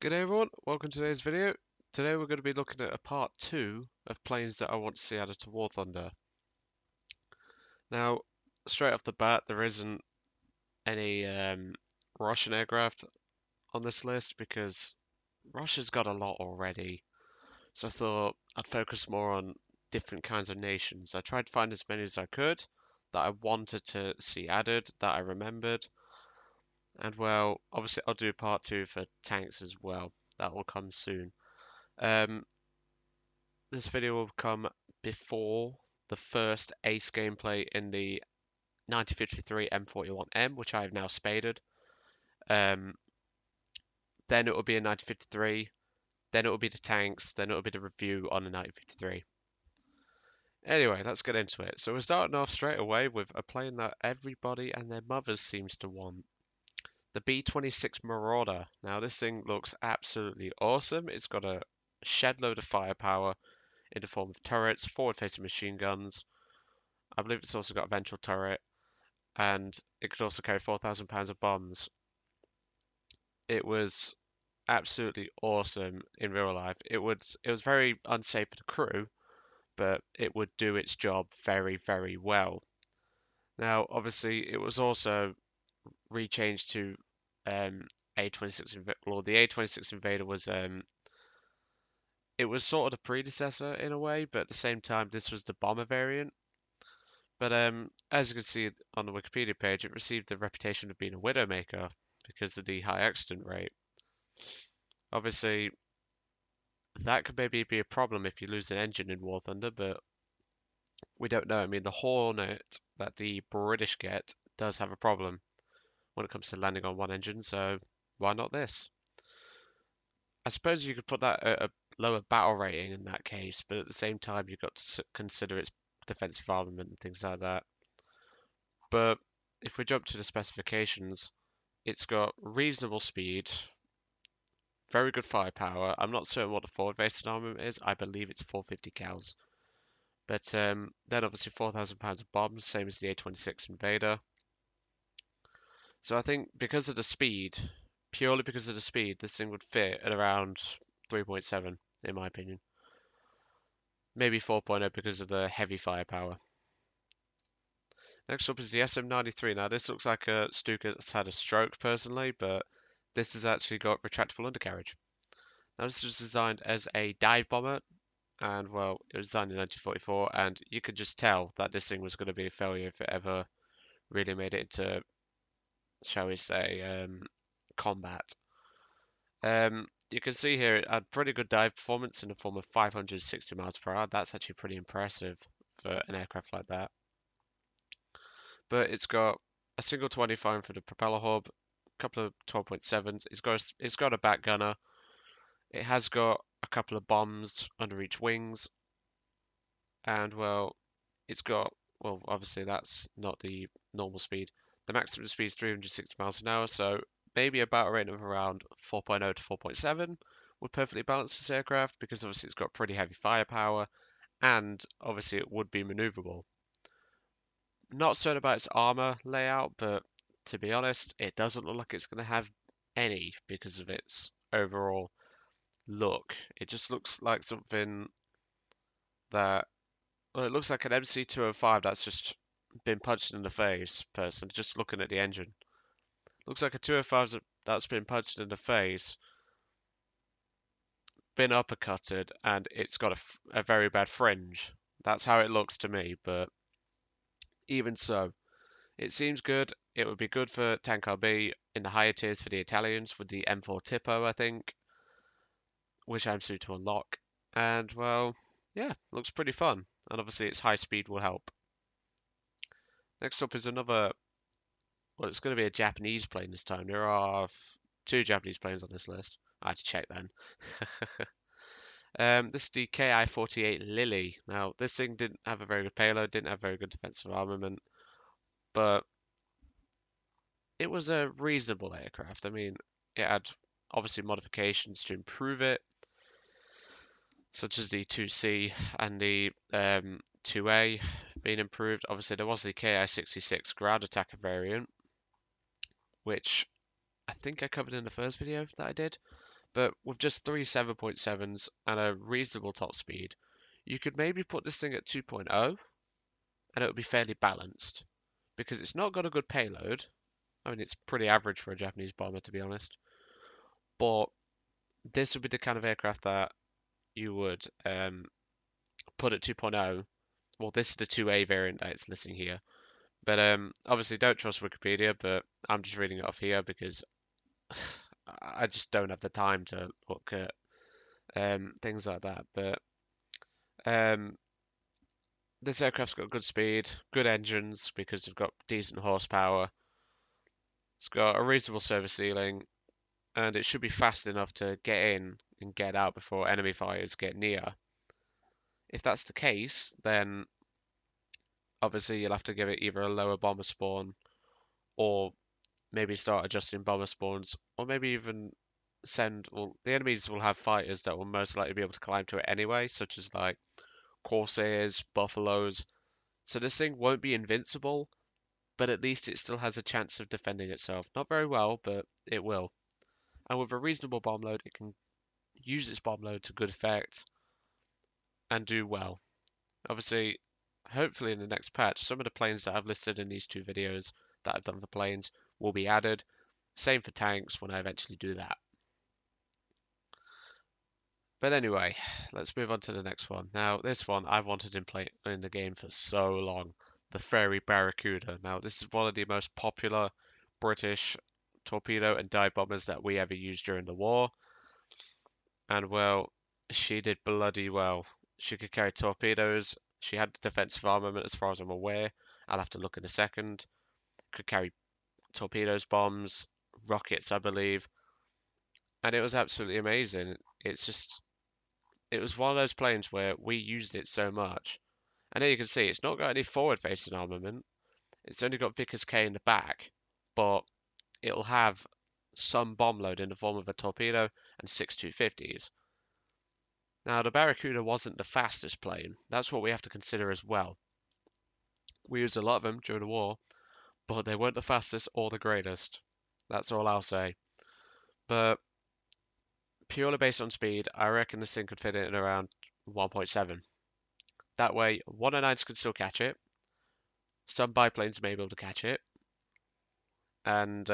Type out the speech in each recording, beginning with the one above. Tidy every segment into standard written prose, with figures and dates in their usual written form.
Good day everyone, welcome to today's video. Today we're going to be looking at a part 2 of planes that I want to see added to War Thunder. Now, straight off the bat, there isn't any Russian aircraft on this list because Russia's got a lot already. So I thought I'd focus more on different kinds of nations. I tried to find as many as I could that I wanted to see added, that I remembered. And well, obviously I'll do part 2 for tanks as well. That will come soon. Um, This video will come before the first ace gameplay in the 1953 M41M, which I have now spaded. Um, then it will be a 1953, then it will be the tanks, then it will be the review on the 1953. Anyway, let's get into it. So we're starting off straight away with a plane that everybody and their mothers seems to want. The B26 Marauder. Now this thing looks absolutely awesome. It's got a shed load of firepower in the form of turrets, forward-facing machine guns. I believe it's also got a ventral turret, and it could also carry 4,000 pounds of bombs. It was absolutely awesome in real life. It was very unsafe for the crew, but it would do its job very, very well. Now, obviously, it was also rechanged to A26 well, the A26 Invader was it was sort of the predecessor in a way, but at the same time, this was the bomber variant. But as you can see on the Wikipedia page, it received the reputation of being a widowmaker because of the high accident rate. Obviously, that could maybe be a problem if you lose an engine in War Thunder, but we don't know. I mean, the Hornet that the British get does have a problem when it comes to landing on one engine, so why not this? I suppose you could put that at a lower battle rating in that case, but at the same time, you've got to consider its defensive armament and things like that. But if we jump to the specifications, it's got reasonable speed, very good firepower. I'm not certain what the forward-facing armament is. I believe it's 450 cals. But then obviously 4,000 pounds of bombs, same as the A26 Invader. So I think because of the speed, purely because of the speed, this thing would fit at around 3.7, in my opinion. Maybe 4.0 because of the heavy firepower. Next up is the SM93. Now this looks like a Stuka that's had a stroke personally, but this has actually got retractable undercarriage. Now this was designed as a dive bomber, and well, it was designed in 1944, and you could just tell that this thing was going to be a failure if it ever really made it into, shall we say, combat. You can see here it had pretty good dive performance in the form of 560 miles per hour. That's actually pretty impressive for an aircraft like that. But it's got a single 25 for the propeller hub, a couple of 12.7s. It's got a back gunner. It has got a couple of bombs under each wings, and well, it's got, well, obviously that's not the normal speed. The maximum speed is 360 miles an hour, so maybe a battle rate of around 4.0 to 4.7 would perfectly balance this aircraft because obviously it's got pretty heavy firepower and obviously it would be maneuverable. Not certain about its armor layout, but to be honest, it doesn't look like it's going to have any because of its overall look. It just looks like something that, well, it looks like an MC205 that's just been punched in the face, person, just looking at the engine. Looks like a 205 that's been punched in the face, been uppercutted, and it's got a very bad fringe. That's how it looks to me, but even so, it seems good. It would be good for Tank RB in the higher tiers for the Italians with the M4 Tipo, I think, which I'm soon to unlock. And, well, yeah, looks pretty fun. And obviously its high speed will help. Next up is another, well, it's going to be a Japanese plane this time. There are two Japanese planes on this list. I had to check then. This is the KI-48 Lily. Now, this thing didn't have a very good payload, didn't have very good defensive armament, but it was a reasonable aircraft. I mean, it had obviously modifications to improve it, such as the 2C and the 2A being improved. Obviously, there was the KI-66 ground attacker variant, which I think I covered in the first video that I did. But with just three 7.7s and a reasonable top speed, you could maybe put this thing at 2.0 and it would be fairly balanced because it's not got a good payload. I mean, it's pretty average for a Japanese bomber, to be honest. But this would be the kind of aircraft that you would put at 2.0. Well, this is the 2A variant that it's listing here. But obviously, don't trust Wikipedia, but I'm just reading it off here because I just don't have the time to look at things like that. But um, this aircraft's got good speed, good engines because they've got decent horsepower. It's got a reasonable service ceiling, and it should be fast enough to get in and get out before enemy fighters get near. If that's the case, then obviously you'll have to give it either a lower bomber spawn or maybe start adjusting bomber spawns, or maybe even send. Well, the enemies will have fighters that will most likely be able to climb to it anyway, such as like Corsairs, Buffaloes. So this thing won't be invincible, but at least it still has a chance of defending itself. Not very well, but it will. And with a reasonable bomb load, it can use its bomb load to good effect and do well. Obviously, hopefully in the next patch, some of the planes that I've listed in these two videos that I've done for planes will be added. Same for tanks when I eventually do that. But anyway, let's move on to the next one. Now, this one I've wanted in the game for so long. The Fairy Barracuda. Now, this is one of the most popular British torpedo and dive bombers that we ever used during the war. And well, she did bloody well. She could carry torpedoes. She had defensive armament as far as I'm aware. I'll have to look in a second. Could carry torpedoes, bombs, rockets, I believe. And it was absolutely amazing. It was one of those planes where we used it so much. And here you can see it's not got any forward-facing armament. It's only got Vickers K in the back, but it'll have some bomb load in the form of a torpedo and six 250s. Now, the Barracuda wasn't the fastest plane. That's what we have to consider as well. We used a lot of them during the war, but they weren't the fastest or the greatest. That's all I'll say. But purely based on speed, I reckon this thing could fit in around 1.7. That way, 109s could still catch it. Some biplanes may be able to catch it, and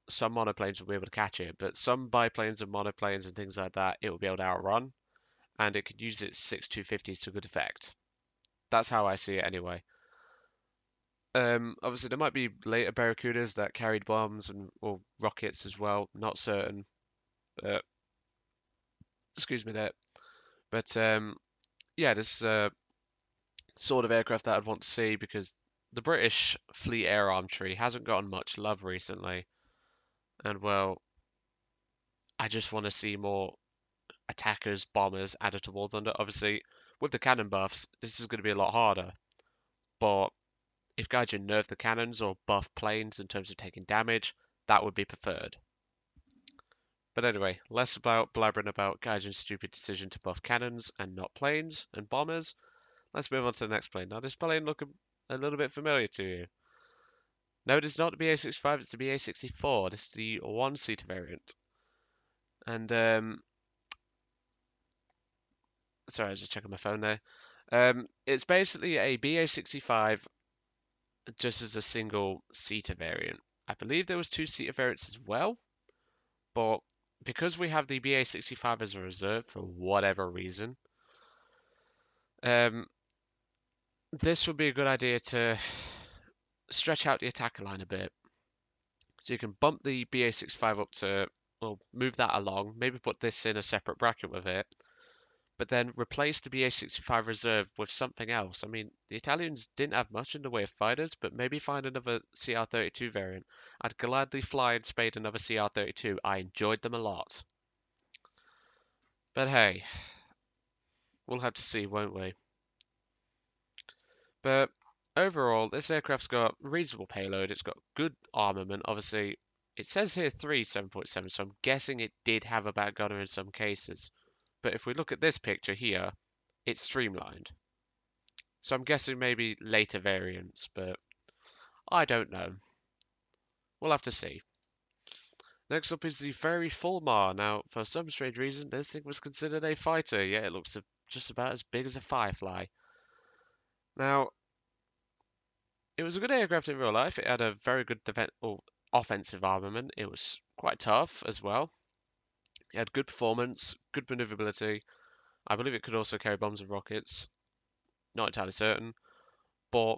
some monoplanes will be able to catch it. But some biplanes and monoplanes and things like that, it will be able to outrun, and it could use its 6 250s to good effect. That's how I see it anyway. Obviously, there might be later Barracudas that carried bombs and or rockets as well. Not certain, but excuse me there. But yeah, this sort of aircraft that I'd want to see because the British Fleet Air Arm tree hasn't gotten much love recently, and well, I just want to see more attackers, bombers added to War Thunder. Obviously, with the cannon buffs, this is going to be a lot harder. But if Gaijin nerf the cannons or buff planes in terms of taking damage, that would be preferred. But anyway, less about blabbering about Gaijin's stupid decision to buff cannons and not planes and bombers. Let's move on to the next plane. Now, this plane look a little bit familiar to you. No, it is not the BA65, it's the BA64. This is the one-seater variant. And, sorry, I was just checking my phone there. It's basically a BA65 just as a single-seater variant. I believe there was two-seater variants as well, but because we have the BA65 as a reserve for whatever reason, this would be a good idea to stretch out the attacker line a bit. So you can bump the BA65 up to, well, move that along, maybe put this in a separate bracket with it, but then replace the BA65 reserve with something else. I mean, the Italians didn't have much in the way of fighters, but maybe find another CR32 variant. I'd gladly fly and spade another CR32. I enjoyed them a lot. But hey, we'll have to see, won't we? But overall, this aircraft's got reasonable payload. It's got good armament. Obviously, it says here 3 7.7, so I'm guessing it did have a back gunner in some cases. But if we look at this picture here, it's streamlined. So I'm guessing maybe later variants, but I don't know. We'll have to see. Next up is the very Fulmar. Now, for some strange reason, this thing was considered a fighter, yet it looks just about as big as a firefly. Now, it was a good aircraft in real life. It had a very good offensive armament. It was quite tough as well. It had good performance, good maneuverability. I believe it could also carry bombs and rockets. Not entirely certain. But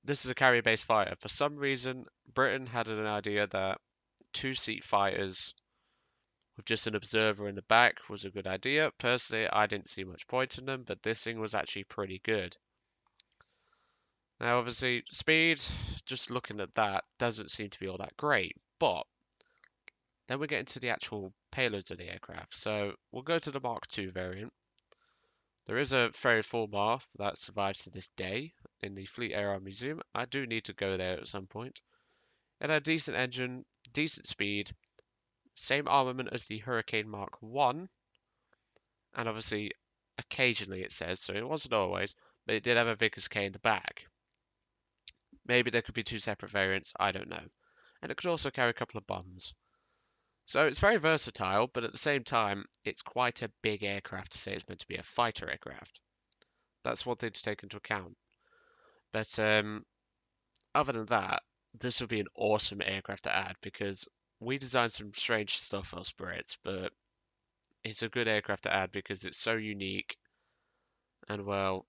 this is a carrier-based fighter. For some reason, Britain had an idea that two-seat fighters with just an observer in the back was a good idea. Personally, I didn't see much point in them, but this thing was actually pretty good. Now, obviously, speed, just looking at that, doesn't seem to be all that great. But then we get into the actual payloads of the aircraft. So we'll go to the Mark II variant. There is a very Fulmar that survives to this day in the Fleet Air Museum. I do need to go there at some point. It had a decent engine, decent speed, same armament as the Hurricane Mark 1, and obviously occasionally it says, so it wasn't always, but it did have a Vickers K in the back. Maybe there could be two separate variants, I don't know. And it could also carry a couple of bombs. So it's very versatile, but at the same time, it's quite a big aircraft to say it's meant to be a fighter aircraft. That's one thing to take into account. But other than that, this would be an awesome aircraft to add because we designed some strange stuff for Spirits, but it's a good aircraft to add because it's so unique. And well,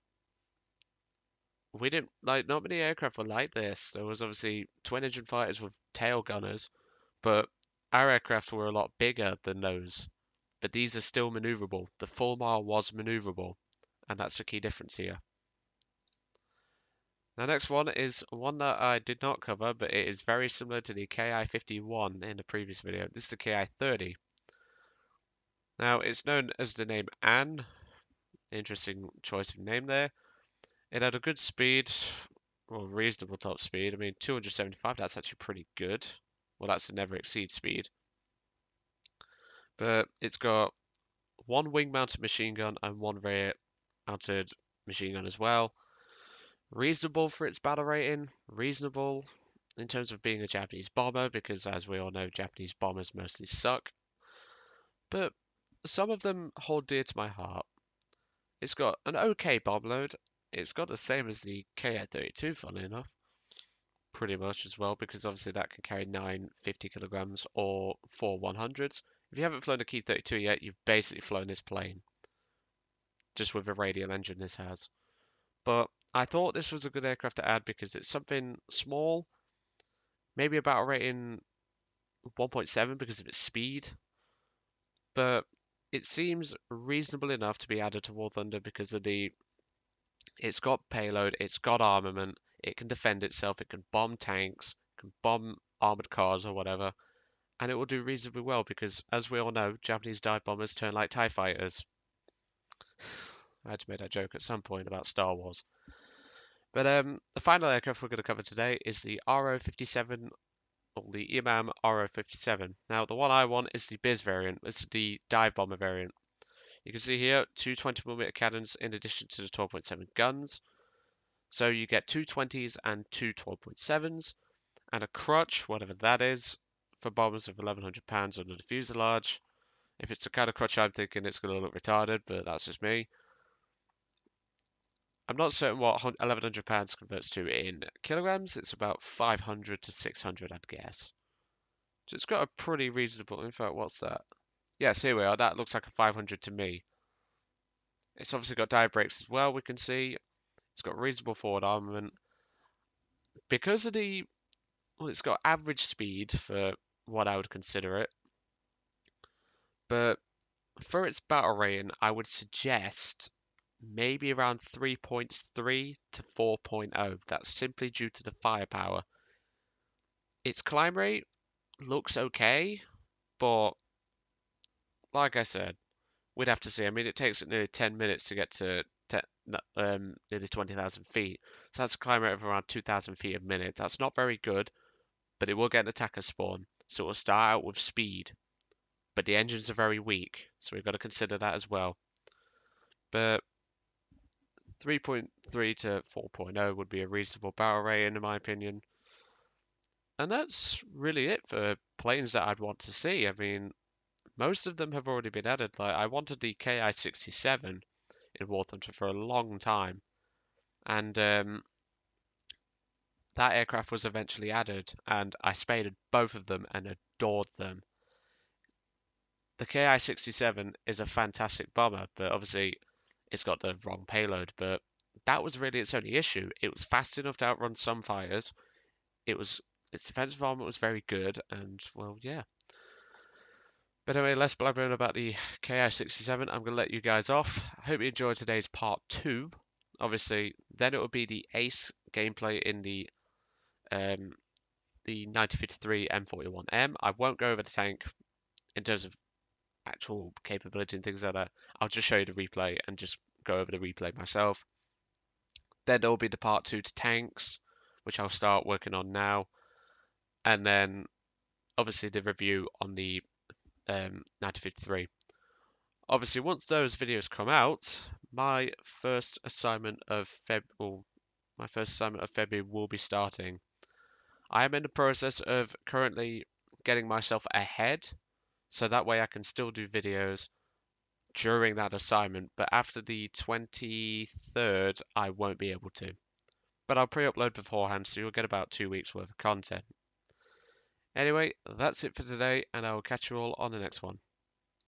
we didn't like not many aircraft were like this. There was obviously twin engine fighters with tail gunners, but our aircraft were a lot bigger than those. But these are still maneuverable. The Fulmar was maneuverable, and that's the key difference here. The next one is one that I did not cover, but it is very similar to the KI-51 in the previous video. This is the KI-30. Now, it's known as the name Anne. Interesting choice of name there. It had a good speed, well, reasonable top speed. I mean, 275, that's actually pretty good. Well, that's a never exceed speed. But it's got one wing-mounted machine gun and one rear-mounted machine gun as well. Reasonable for its battle rating. Reasonable in terms of being a Japanese bomber, because as we all know, Japanese bombers mostly suck. But some of them hold dear to my heart. It's got an okay bomb load. It's got the same as the KI-32, funnily enough. Pretty much as well, because obviously that can carry 9 50 kilograms or 4 100s. If you haven't flown a Ki-32 yet, you've basically flown this plane. Just with a radial engine this has. But I thought this was a good aircraft to add because it's something small. Maybe a battle rating 1.7 because of its speed. But it seems reasonable enough to be added to War Thunder because of it's got payload, it's got armament, it can defend itself, it can bomb tanks, can bomb armored cars or whatever, and it will do reasonably well because, as we all know, Japanese dive bombers turn like TIE fighters. I had to make that joke at some point about Star Wars. But the final aircraft we're going to cover today is the RO-57, or the Imam RO-57. Now, the one I want is the Biz variant. It's the dive bomber variant. You can see here, two 20mm cannons in addition to the 12.7 guns. So you get two 20s and two 12.7s, and a crutch, whatever that is, for bombers of 1,100 pounds under the fuselage. If it's the kind of crutch I'm thinking, it's going to look retarded, but that's just me. I'm not certain what 1,100 pounds converts to in kilograms. It's about 500 to 600, I'd guess. So it's got a pretty reasonable. In fact, what's that? Yes, here we are. That looks like a 500 to me. It's obviously got dive brakes as well. We can see it's got reasonable forward armament because of the. Well, it's got average speed for what I would consider it, but for its battle rating, I would suggest maybe around 3.3 to 4.0. That's simply due to the firepower. Its climb rate looks okay, but like I said, we'd have to see. I mean, it takes nearly 10 minutes to get to nearly 20,000 feet. So that's a climb rate of around 2,000 feet a minute. That's not very good, but it will get an attacker spawn. So it will start out with speed. But the engines are very weak, so we've got to consider that as well. But 3.3 to 4.0 would be a reasonable battle rate in my opinion. And that's really it for planes that I'd want to see. I mean, most of them have already been added. Like, I wanted the KI-67 in War Thunder for a long time, and that aircraft was eventually added, and I spaded both of them and adored them. The KI-67 is a fantastic bomber, but obviously it's got the wrong payload. But that was really its only issue. It was fast enough to outrun some fighters. It was its defensive armor was very good, and well, yeah. But anyway, less blabbering about the KI-67. I'm going to let you guys off. I hope you enjoyed today's part 2. Obviously, then it will be the ace gameplay in the 1953 M41M. I won't go over the tank in terms of actual capability and things like that. I'll just show you the replay and just go over the replay myself. Then there will be the part 2 to tanks, which I'll start working on now. And then obviously the review on the 1953. Obviously, once those videos come out, my first assignment of February will be starting. I am in the process of currently getting myself ahead, so that way I can still do videos during that assignment, but after the 23rd, I won't be able to. But I'll pre-upload beforehand, so you'll get about 2 weeks worth of content. Anyway, that's it for today, and I will catch you all on the next one.